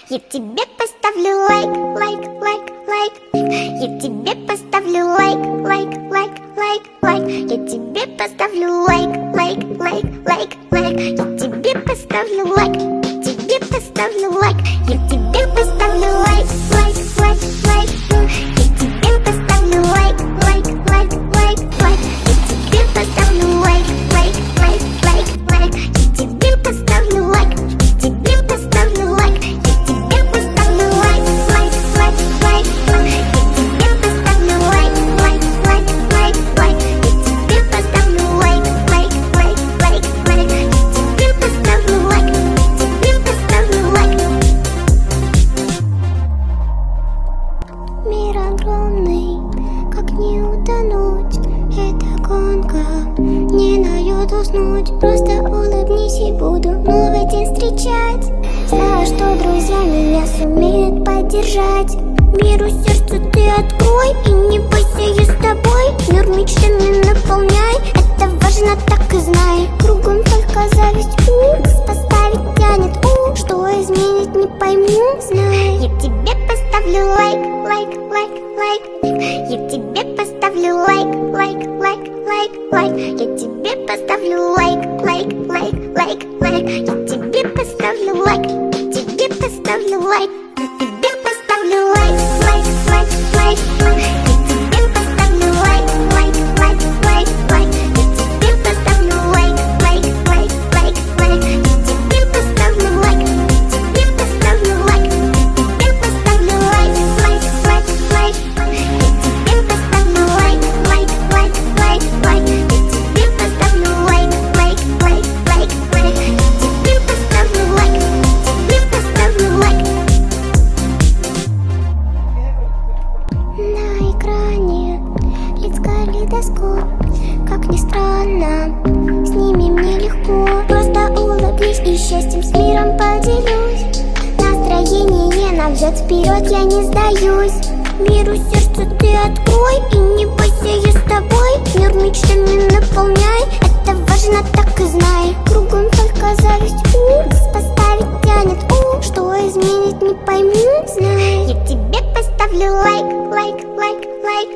Я тебе поставлю лайк, лайк, лайк, лайк. Я тебе поставлю лайк, лайк, лайк, лайк, лайк. Я тебе поставлю лайк, лайк, лайк, лайк, лайк. Я тебе поставлю лайк, тебе поставлю лайк. Я тебе поставлю лайк, лайк, лайк, лайк. Я тебе поставлю лайк, лайк, лайк, лайк, лайк. Я тебе поставлю лайк, лайк, лайк, лайк, лайк. Я тебе поставлю лайк, тебе поставлю лайк. Я тебе поставлю лайк, лайк, лайк, лайк, лайк. Я тебе поставлю лайк, лайк, лайк, лайк, лайк. Я тебе поставлю лайк, лайк, лайк, лайк, лайк. Я тебе поставлю лайк, тебе поставлю лайк. Мир огромный, как не утонуть? Это гонка, не дает уснуть. Просто улыбнись и буду новый день встречать. Знаю, что друзья меня сумеют поддержать. Миру сердце ты открой и не бойся, я с тобой. Мир мечтами наполняй, это важно, так и знай. Кругом только зависть, поставить тянет, что изменить не пойму, знай. Я тебе поставлю лайк, лайк, лайк, лайк. Я тебе поставлю лайк, лайк, лайк, лайк, лайк. Я тебе поставлю лайк, лайк, лайк, лайк, лайк. Я тебе поставлю лайк, тебе поставлю лайк. Я тебе поставлю лайк, лайк, лайк, лайк, лайк. Я тебе поставлю лайк, лайк, лайк, лайк, лайк. Я тебе поставлю лайк, лайк, лайк, лайк, лайк. Я тебе поставлю лайк, тебе поставлю лайк. Я тебе поставлю лайк, лайк, лайк, лайк, лайк. Я тебе поставлю лайк, лайк, лайк, лайк, лайк. Я тебе поставлю лайк, лайк, лайк, лайк, лайк. Я тебе поставлю лайк, тебе поставлю лайк. На экране лиц калейдоскоп. Как ни странно, с ними мне легко. Просто улыбнись и счастьем с миром поделюсь. Настроение нам взять вперед, я не сдаюсь. Миру сердце ты открой и не бойся, я с тобой. Мир мечтами наполняй, это важно, так и знай. Кругом только зависть, поставить тянет, что изменить не пойму, знай. Я тебе поставлю лайк, лайк, лайк, лайк.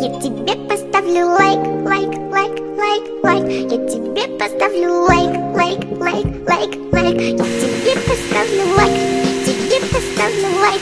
Я тебе поставлю лайк, лайк, лайк, лайк, лайк. Я тебе поставлю лайк, лайк, лайк, лайк, лайк. Я тебе поставлю лайк, тебе поставлю лайк.